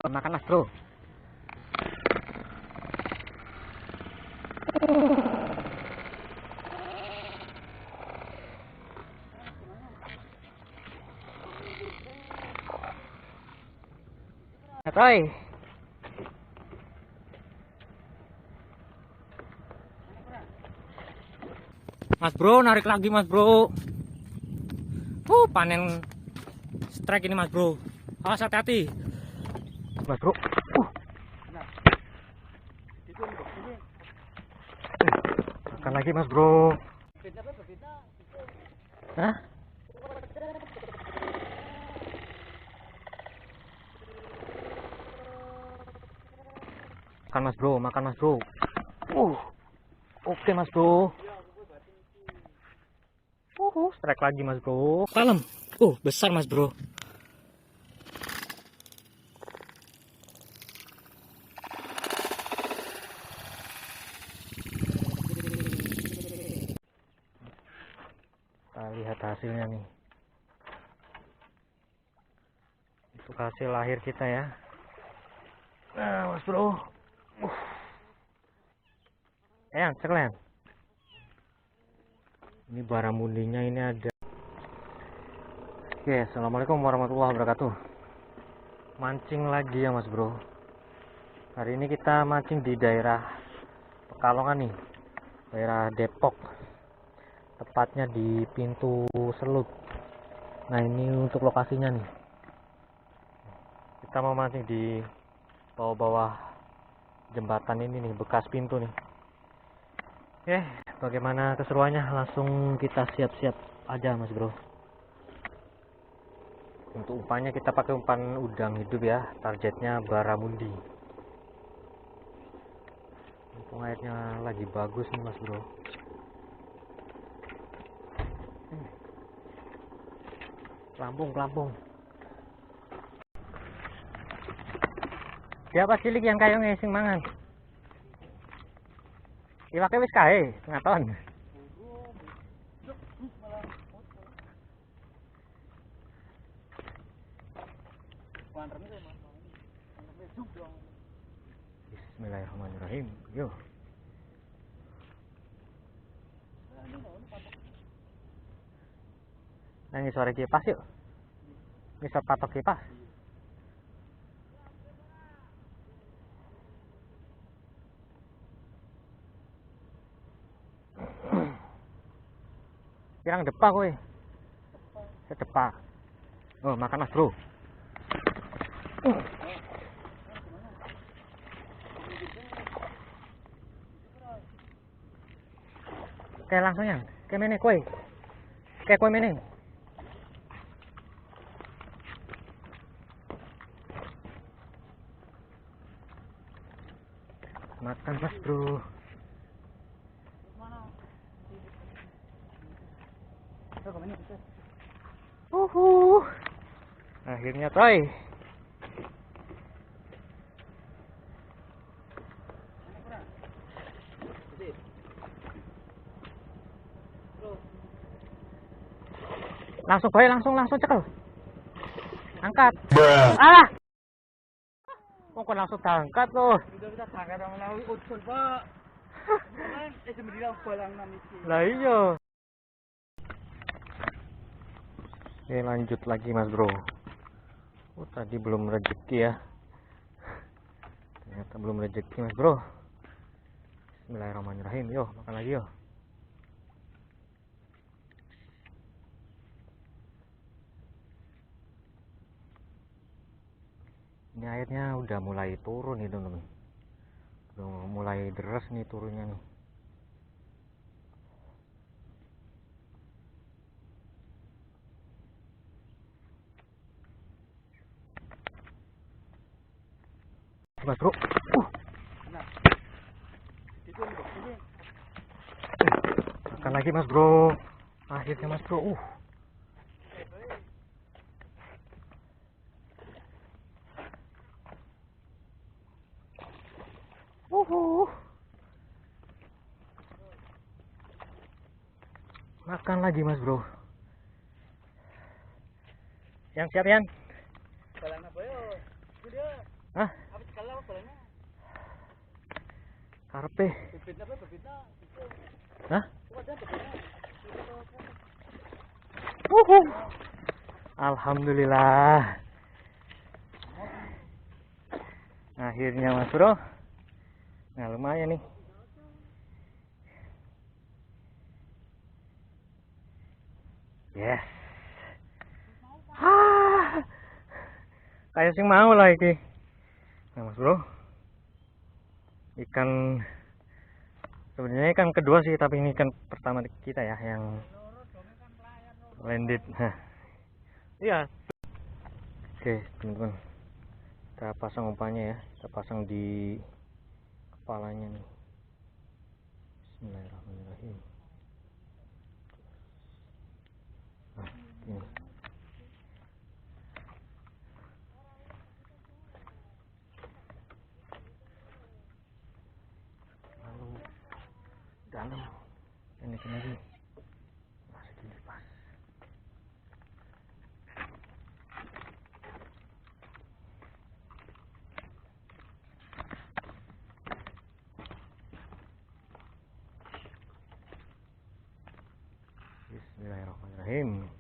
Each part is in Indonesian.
Makan mas bro. Atoy. Mas bro, narik lagi mas bro. Panen strike ini mas bro. Awas hati-hati. Mas bro. Makan lagi mas bro. Hah? Makan mas bro, makan mas bro. Oke mas bro. Strike lagi mas bro. Kalem. Besar mas bro. Kita lihat hasilnya nih. Itu hasil akhir kita ya. Nah mas bro. Sekalian. Ini baramundinya ini ada. Oke, assalamualaikum warahmatullahi wabarakatuh. Mancing lagi ya mas bro. Hari ini kita mancing di daerah Pekalongan nih, daerah Depok, tepatnya di pintu Selut. Nah ini untuk lokasinya nih. Kita mau mancing di bawah-bawah jembatan ini nih, bekas pintu nih. Oke, bagaimana keseruannya? Langsung kita siap-siap aja mas bro. Untuk umpannya kita pakai umpan udang hidup ya, targetnya baramundi. Untung airnya lagi bagus nih mas bro. Pelampung. Siapa cilik yang kayu ngising mangan? Iwake wis kae, setengah ton. Bismillahirrahmanirrahim. Yo. Nang sore kipas yuk. Bisa patok kipas. Pirang depak kowe. Sedepak. Makan mas bro. Kayak langsung yang. Kayak mene kowe. Kayak kowe mene. Makan mas bro. Akhirnya toy. Langsung boy, langsung cekel. Angkat. Ah. Kok langsung angkat loh. Lah iya. Oke, lanjut lagi mas bro. Tadi belum rezeki ya. Ternyata belum rezeki mas bro. Bismillahirrahmanirrahim. Yo, makan lagi yo. Ini airnya udah mulai turun nih teman-teman. Udah mulai deras nih turunnya nih. Mas bro. Makan lagi mas bro. Akhirnya mas bro. Makan lagi mas bro. Yang siap Yan? Karpe. Hah? Alhamdulillah. Akhirnya Mas Bro. Nah lumayan nih. Yes. Kayak sing mau lah ini. Nah Mas Bro. Ikan sebenarnya ikan kedua sih, tapi ini ikan pertama kita ya yang landed. Nah. Iya. Oke, teman-teman. Kita pasang umpannya ya. Kita pasang di kepalanya nih. Bismillahirrahmanirrahim. Nah, ini. Lalu dalam ini lagi. Masih dilipas. Bismillahirrahmanirrahim.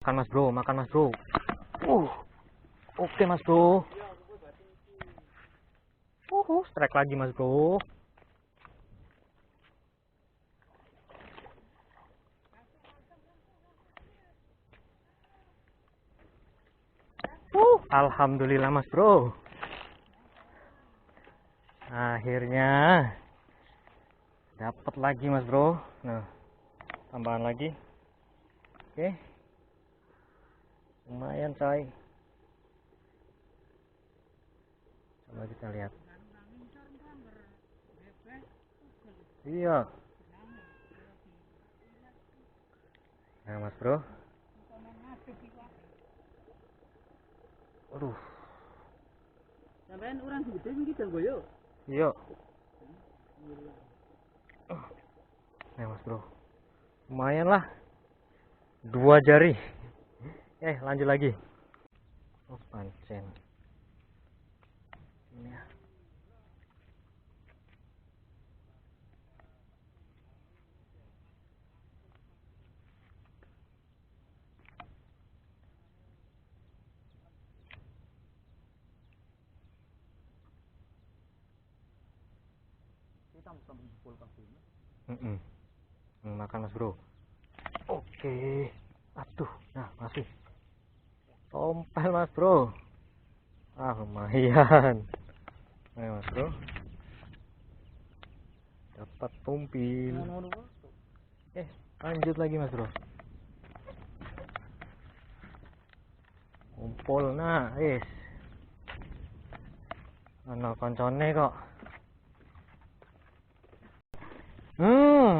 Makan Mas Bro, makan Mas Bro. Oke Mas Bro. Strike lagi Mas Bro. Alhamdulillah Mas Bro. Akhirnya dapat lagi Mas Bro. Nah, tambahan lagi. Oke. Lumayan coy. Coba kita lihat. Iya. Nah Mas Bro. Aduh. Sampeyan orang gede iki Janggoyo. Iya. Nah Mas Bro. Lumayan lah. 2 jari. Lanjut lagi. Pancen. Ini ya. Makan Mas Bro. Oke. Aduh, nah masih. Tompel Mas Bro. Lumayan. Ayo Mas Bro. Dapat tumpil. Lanjut lagi Mas Bro. Kumpul nah, ana koncone kok.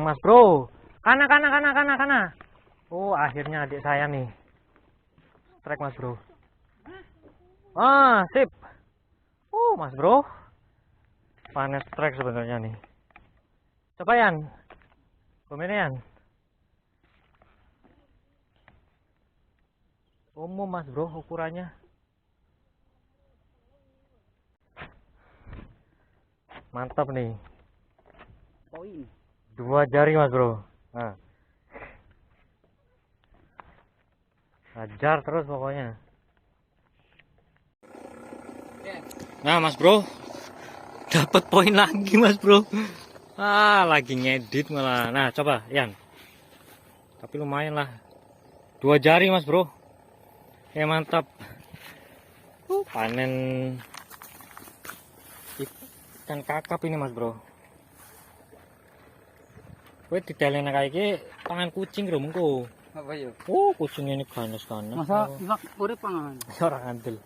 Mas Bro. Kana. Akhirnya adik saya nih. Strike Mas Bro. Sip. Mas Bro. Panen strike sebenarnya nih. Coba Yan. Komen Yan. Umum Mas Bro ukurannya. Mantap nih. Poin. 2 jari Mas Bro. Nah. Hajar terus pokoknya. Nah Mas Bro. Dapat poin lagi Mas Bro. Lagi ngedit malah. Nah coba Yan. Tapi lumayan lah. 2 jari Mas Bro. Mantap. Panen ikan kakap ini Mas Bro. Kowe didalene kae iki pangan kucing lho mengko. Apa yuk? Oh, kucing ini ganas-ganas. Masa iwak urip pangan. Orang andel.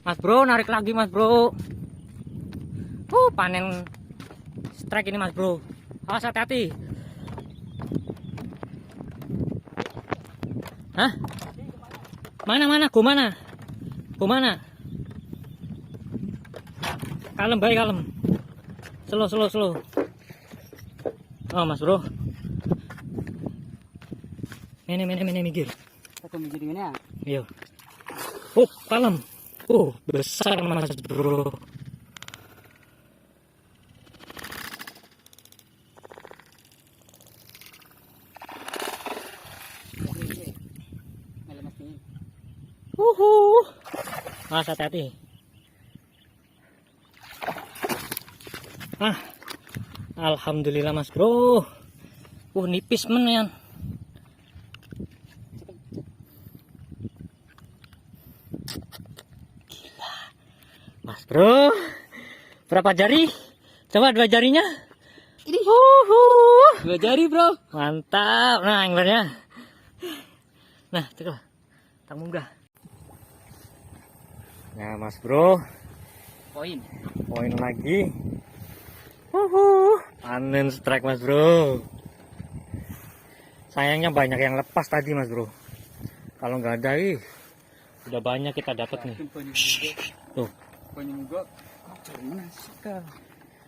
Mas bro, narik lagi mas bro. Panen strike ini mas bro. Awas hati-hati. Hah? Mana? Go mana? Kalem baik kalem. Slow. Oh mas bro. Ini minggir. Kita mikir gini ya. Iya. Kalem. Besar mas bro. Mas hati-hati. Alhamdulillah mas bro. Nipis men ya. Mas bro, berapa jari? Coba 2 jarinya. Ini. 2 jari bro. Mantap. Nah, anglernya. Nah, coba. Tak munggah. Nah, mas bro. Poin lagi. Panen strike mas bro. Sayangnya banyak yang lepas tadi mas bro. Kalau nggak ada, udah banyak kita dapat nih. Tuh.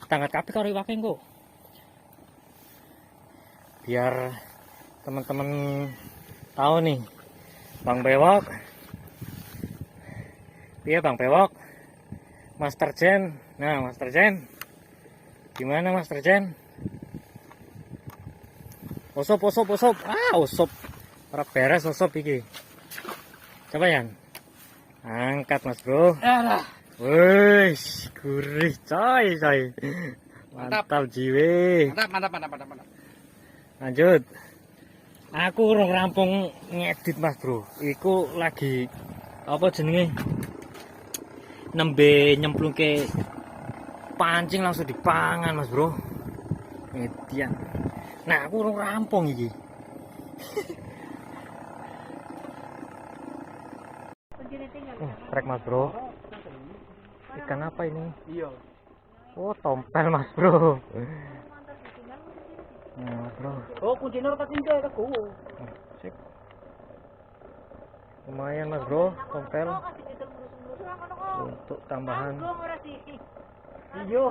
Tangkat kapi karo iwake kok. Biar teman-teman tahu nih, Bang Bewok. Iya Bang Bewok. Master Jen. Nah, Master Jen. Gimana Master Jen? Osop. Osop. Ora beres osop iki. Coba yang. Angkat Mas Bro. Wih, gurih coy. Mantap jiwe. Mantap. Lanjut. Aku urung rampung ngedit Mas Bro. Iku lagi apa jenenge? Nembe nyemplungke pancing langsung dipangan Mas Bro. Ngedian. Nah, aku urung rampung iki. Strike Mas Bro. Ikan apa ini? Iya. Tompel Mas Bro. Nah, Mas Bro. Kuncinya tak tinggal ke gua. Sip. Lumayan Mas Bro, tompel. Untuk tambahan. Iya.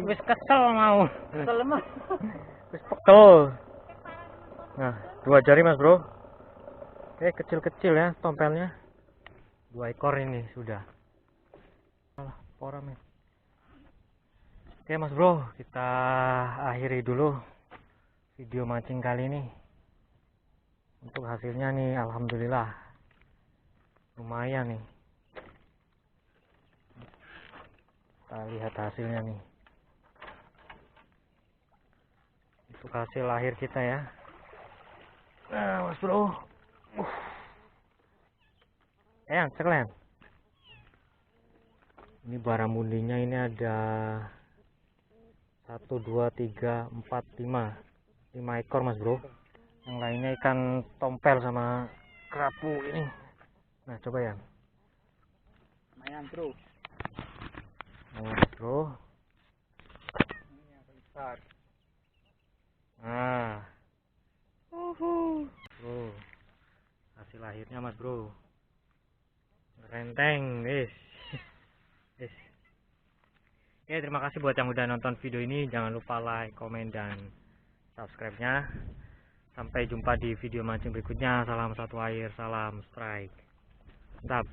Wis kesel mau. Selamat. Wis pegel. Nah, 2 jari Mas Bro. Oke, kecil-kecil ya tompelnya. 2 ekor ini sudah. Alah, pora men. Oke Mas Bro, kita akhiri dulu video mancing kali ini. Untuk hasilnya nih, alhamdulillah lumayan nih. Kita lihat hasilnya nih. Untuk hasil akhir kita ya. Nah Mas Bro. Sekalian. Ini baramundinya ini ada 1, 2, 3, 4, 5 ekor Mas Bro. Yang lainnya ikan tompel sama kerapu ini. Nah coba ya. Lumayan bro. Mas Bro. Ini yang besar. Nah. Bro. Hasil akhirnya Mas Bro. Renteng, Oke, terima kasih buat yang udah nonton video ini. Jangan lupa like, komen, dan subscribe-nya. Sampai jumpa di video mancing berikutnya. Salam satu air, salam strike. Mantap.